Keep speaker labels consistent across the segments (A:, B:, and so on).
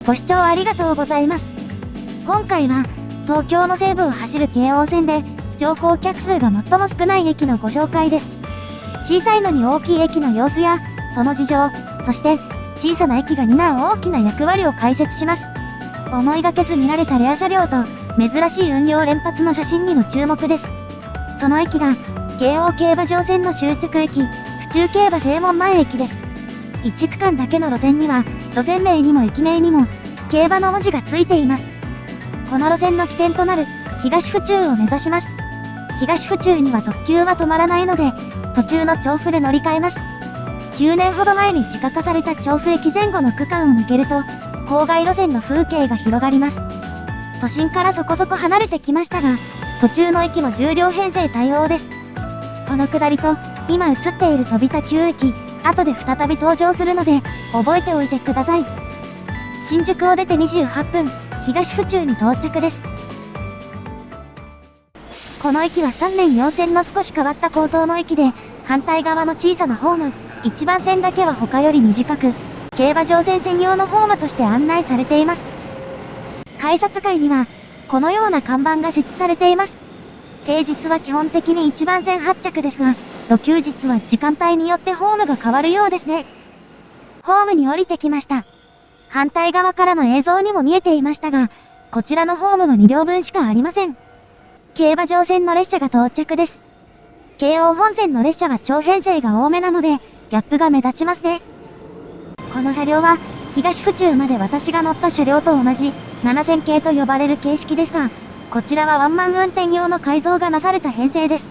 A: ご視聴ありがとうございます。今回は、東京の西部を走る京王線で、乗降客数が最も少ない駅のご紹介です。小さいのに大きい駅の様子や、その事情、そして、小さな駅が担う大きな役割を解説します。思いがけず見られたレア車両と、珍しい運用連発の写真にも注目です。その駅が、京王競馬場線の終着駅、府中競馬正門前駅です。1区間だけの路線には、路線名にも駅名にも、競馬の文字がついています。この路線の起点となる、東府中を目指します。東府中には特急は止まらないので、途中の調布で乗り換えます。9年ほど前に地下化された調布駅前後の区間を抜けると、郊外路線の風景が広がります。都心からそこそこ離れてきましたが、途中の駅も10両編成対応です。この下りと、今映っている飛田9駅、後で再び登場するので、覚えておいてください。新宿を出て28分、東府中に到着です。この駅は3連4線の少し変わった構造の駅で、反対側の小さなホーム、1番線だけは他より短く、競馬場線専用のホームとして案内されています。改札階には、このような看板が設置されています。平日は基本的に1番線発着ですが、土休日は時間帯によってホームが変わるようですね。ホームに降りてきました。反対側からの映像にも見えていましたが、こちらのホームは2両分しかありません。競馬場線の列車が到着です。京王本線の列車は長編成が多めなので、ギャップが目立ちますね。この車両は、東府中まで私が乗った車両と同じ、7000系と呼ばれる形式ですが、こちらはワンマン運転用の改造がなされた編成です。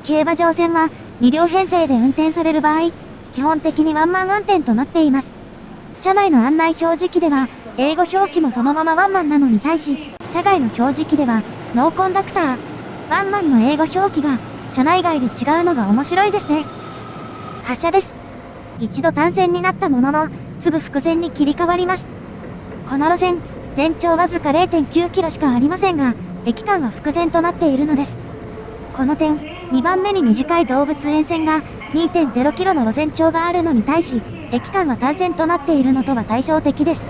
A: 競馬場線は2両編成で運転される場合、基本的にワンマン運転となっています。車内の案内表示器では、英語表記もそのままワンマンなのに対し、車外の表示器では、ノーコンダクター、ワンマンの英語表記が、車内外で違うのが面白いですね。発車です。一度単線になったものの、すぐ複線に切り替わります。この路線、全長わずか 0.9 キロしかありませんが、駅間は複線となっているのです。この点、2番目に短い動物園線が 2.0 キロの路線長があるのに対し、駅間は単線となっているのとは対照的です。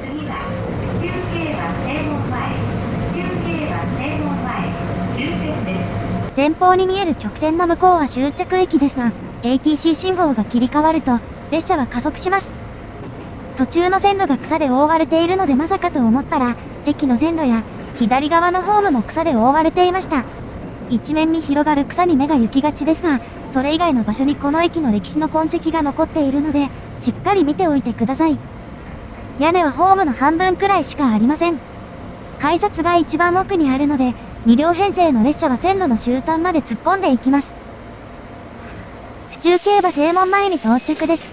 A: 前方に見える曲線の向こうは終着駅ですが、ATC 信号が切り替わると、列車は加速します。途中の線路が草で覆われているのでまさかと思ったら、駅の線路や左側のホームも草で覆われていました。一面に広がる草に目が行きがちですが、それ以外の場所にこの駅の歴史の痕跡が残っているので、しっかり見ておいてください。屋根はホームの半分くらいしかありません。改札が一番奥にあるので、2両編成の列車は線路の終端まで突っ込んでいきます。府中競馬正門前に到着です。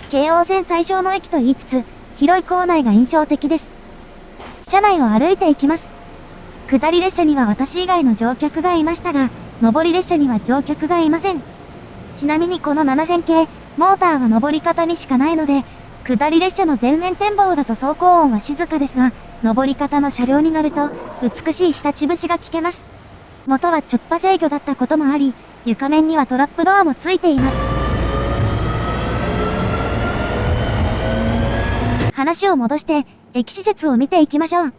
A: 京王線最小の駅と言いつつ、広い構内が印象的です。車内を歩いていきます。下り列車には私以外の乗客がいましたが、上り列車には乗客がいません。ちなみにこの7000系、モーターは上り方にしかないので、下り列車の前面展望だと走行音は静かですが、上り方の車両に乗ると、美しい日立節が聞けます。元は直波制御だったこともあり、床面にはトラップドアもついています。話を戻して、駅施設を見ていきましょう。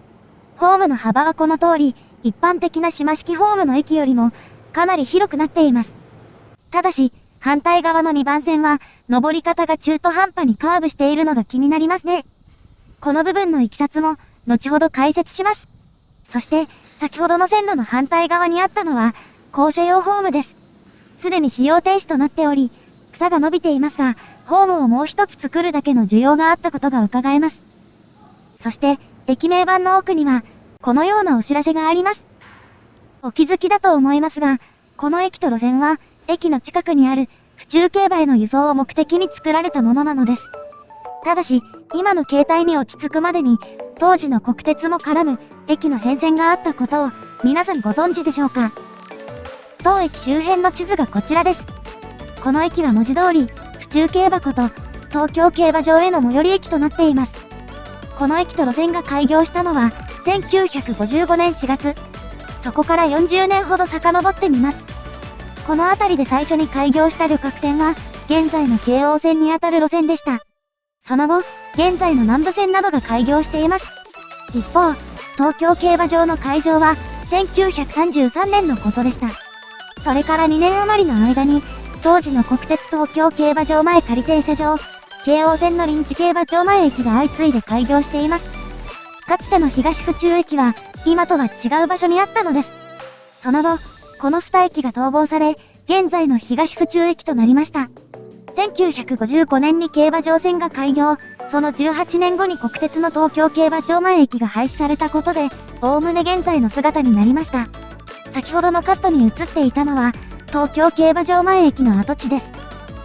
A: ホームの幅はこの通り、一般的な島式ホームの駅よりも、かなり広くなっています。ただし、反対側の2番線は、上り方が中途半端にカーブしているのが気になりますね。この部分のいきさつも、後ほど解説します。そして、先ほどの線路の反対側にあったのは、降車用ホームです。すでに使用停止となっており、草が伸びていますが、ホームをもう一つ作るだけの需要があったことが伺えます。そして、駅名板の奥には、このようなお知らせがあります。お気づきだと思いますが、この駅と路線は、駅の近くにある、府中競馬への輸送を目的に作られたものなのです。ただし、今の形態に落ち着くまでに、当時の国鉄も絡む、駅の変遷があったことを、皆さんご存知でしょうか。当駅周辺の地図がこちらです。この駅は文字通り、府中競馬こと、東京競馬場への最寄り駅となっています。この駅と路線が開業したのは、1955年4月。そこから40年ほど遡ってみます。この辺りで最初に開業した旅客船は、現在の京王線にあたる路線でした。その後、現在の南武線などが開業しています。一方、東京競馬場の開場は1933年のことでした。それから2年余りの間に、当時の国鉄東京競馬場前仮停車場、京王線の臨時競馬場前駅が相次いで開業しています。かつての東府中駅は、今とは違う場所にあったのです。その後、この2駅が統合され、現在の東府中駅となりました。1955年に競馬場線が開業、その18年後に国鉄の東京競馬場前駅が廃止されたことで、おおむね現在の姿になりました。先ほどのカットに映っていたのは、東京競馬場前駅の跡地です。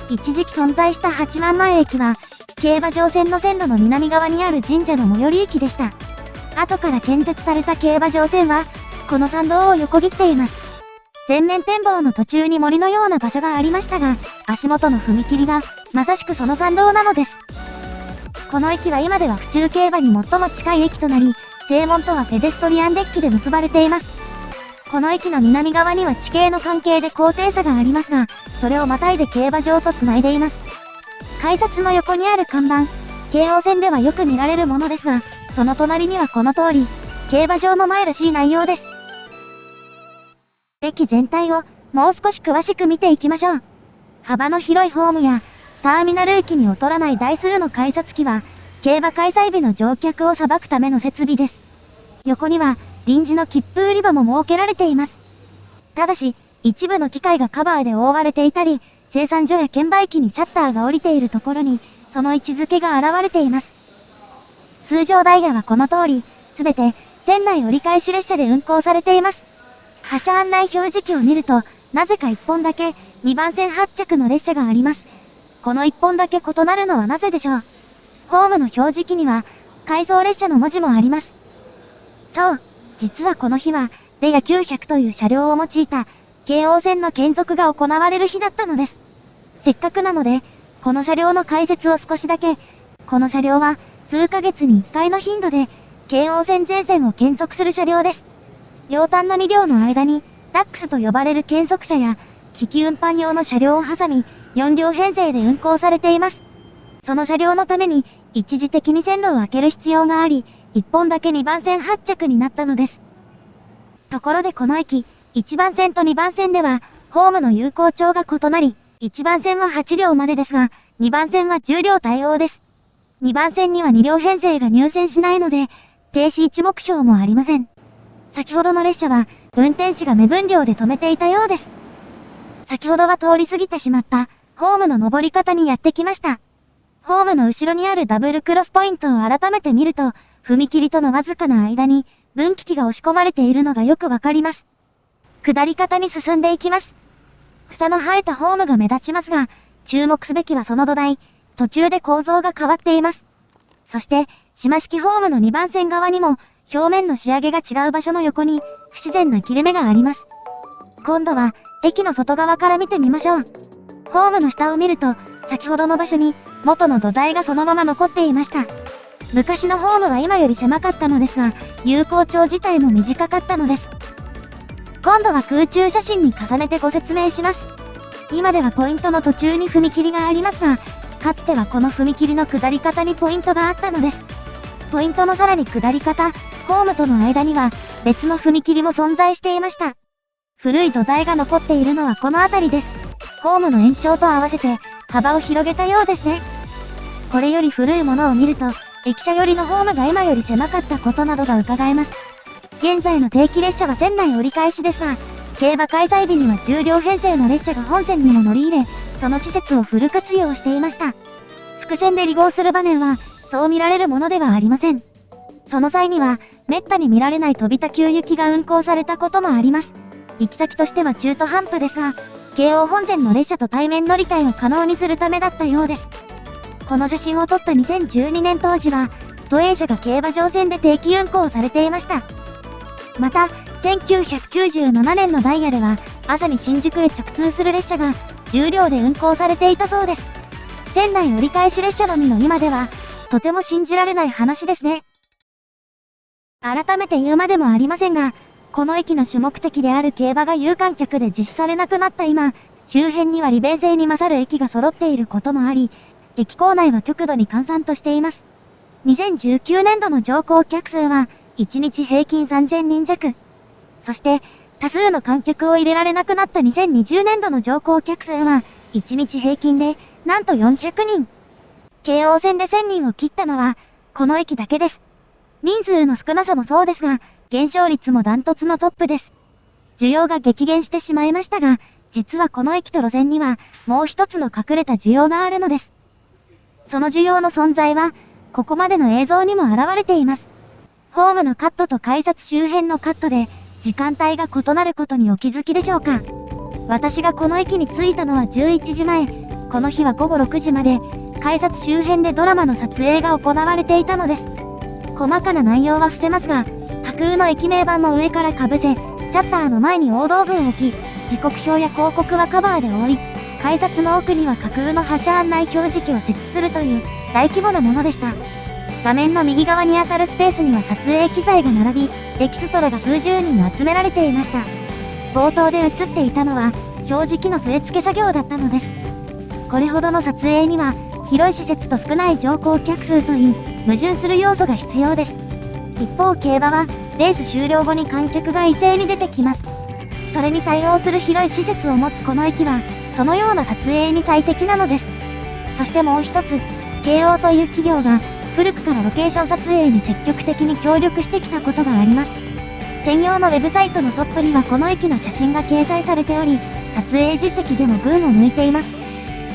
A: 一時期存在した八幡前駅は、競馬場線の線路の南側にある神社の最寄り駅でした。後から建設された競馬場線は、この参道を横切っています。全面展望の途中に森のような場所がありましたが、足元の踏切が、まさしくその参道なのです。この駅は今では府中競馬に最も近い駅となり、正門とはペデストリアンデッキで結ばれています。この駅の南側には地形の関係で高低差がありますが、それをまたいで競馬場と繋いでいます。改札の横にある看板、京王線ではよく見られるものですが、その隣にはこの通り、競馬場の前らしい内容です。駅全体をもう少し詳しく見ていきましょう。幅の広いホームや、ターミナル駅に劣らない台数の改札機は、競馬開催日の乗客を裁くための設備です。横には、臨時の切符売り場も設けられています。ただし、一部の機械がカバーで覆われていたり、生産所や券売機にシャッターが降りているところに、その位置づけが現れています。通常ダイヤはこの通り、すべて、線内折り返し列車で運行されています。発車案内表示器を見ると、なぜか1本だけ、2番線発着の列車があります。この1本だけ異なるのはなぜでしょう。ホームの表示器には、回送列車の文字もあります。そう、実はこの日は、レア900という車両を用いた、京王線の検測が行われる日だったのです。せっかくなので、この車両の解説を少しだけ、この車両は、数ヶ月に1回の頻度で、京王線全線を検測する車両です。両端の2両の間に、ダックスと呼ばれる検測車や、機器運搬用の車両を挟み、4両編成で運行されています。その車両のために、一時的に線路を開ける必要があり、1本だけ2番線発着になったのです。ところでこの駅、1番線と2番線では、ホームの有効長が異なり、1番線は8両までですが、2番線は10両対応です。2番線には2両編成が入線しないので、停止1目標もありません。先ほどの列車は、運転士が目分量で止めていたようです。先ほどは通り過ぎてしまった、ホームの登り方にやってきました。ホームの後ろにあるダブルクロスポイントを改めて見ると、踏切とのわずかな間に、分岐器が押し込まれているのがよくわかります。下り方に進んでいきます。草の生えたホームが目立ちますが、注目すべきはその土台、途中で構造が変わっています。そして、島式ホームの2番線側にも、表面の仕上げが違う場所の横に、不自然な切れ目があります。今度は、駅の外側から見てみましょう。ホームの下を見ると、先ほどの場所に、元の土台がそのまま残っていました。昔のホームは今より狭かったのですが、有効長自体も短かったのです。今度は空中写真に重ねてご説明します。今ではポイントの途中に踏切がありますが、かつてはこの踏切の下り方にポイントがあったのです。ポイントのさらに下り方、ホームとの間には別の踏切も存在していました。古い土台が残っているのはこの辺りです。ホームの延長と合わせて幅を広げたようですね。これより古いものを見ると、駅舎寄りのホームが今より狭かったことなどが伺えます。現在の定期列車は線内折り返しですが、競馬開催日には10両編成の列車が本線にも乗り入れ、その施設をフル活用していました。複線で離合する場面は、そう見られるものではありません。その際には、滅多に見られない飛び田急行きが運行されたこともあります。行き先としては中途半端ですが、京王本線の列車と対面乗り換えを可能にするためだったようです。この写真を撮った2012年当時は、都営車が競馬場線で定期運行されていました。また、1997年のダイヤでは、朝に新宿へ直通する列車が10両で運行されていたそうです。線内折り返し列車のみの今では、とても信じられない話ですね。改めて言うまでもありませんが、この駅の主目的である競馬が有観客で実施されなくなった今、周辺には利便性に勝る駅が揃っていることもあり、駅構内は極度に閑散としています。2019年度の乗降客数は、1日平均3000人弱。そして、多数の観客を入れられなくなった2020年度の乗降客数は、1日平均で、なんと400人。京王線で1000人を切ったのは、この駅だけです。人数の少なさもそうですが、減少率もダントツのトップです。需要が激減してしまいましたが、実はこの駅と路線には、もう一つの隠れた需要があるのです。その需要の存在は、ここまでの映像にも現れています。ホームのカットと改札周辺のカットで、時間帯が異なることにお気づきでしょうか。私がこの駅に着いたのは11時前、この日は午後6時まで、改札周辺でドラマの撮影が行われていたのです。細かな内容は伏せますが、架空の駅名板も上から被せ、シャッターの前に大道具を置き、時刻表や広告はカバーで覆い、改札の奥には架空の発車案内表示器を設置するという大規模なものでした。画面の右側にあたるスペースには撮影機材が並び、エキストラが数十人集められていました。冒頭で映っていたのは、表示器の据え付け作業だったのです。これほどの撮影には、広い施設と少ない乗降客数という矛盾する要素が必要です。一方競馬は、レース終了後に観客が一斉に出てきます。それに対応する広い施設を持つこの駅は、そのような撮影に最適なのです。そしてもう一つ、京王という企業が、古くからロケーション撮影に積極的に協力してきたことがあります。専用のウェブサイトのトップにはこの駅の写真が掲載されており、撮影実績でも群を抜いています。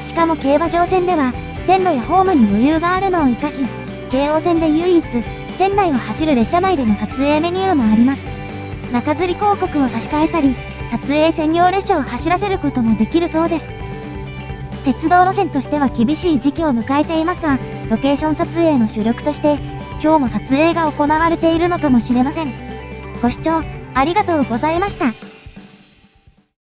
A: しかも競馬場線では、線路やホームに余裕があるのを活かし、京王線で唯一、線内を走る列車内での撮影メニューもあります。中吊り広告を差し替えたり、撮影専用列車を走らせることもできるそうです。鉄道路線としては厳しい時期を迎えていますが、ロケーション撮影の主力として、今日も撮影が行われているのかもしれません。ご視聴ありがとうございました。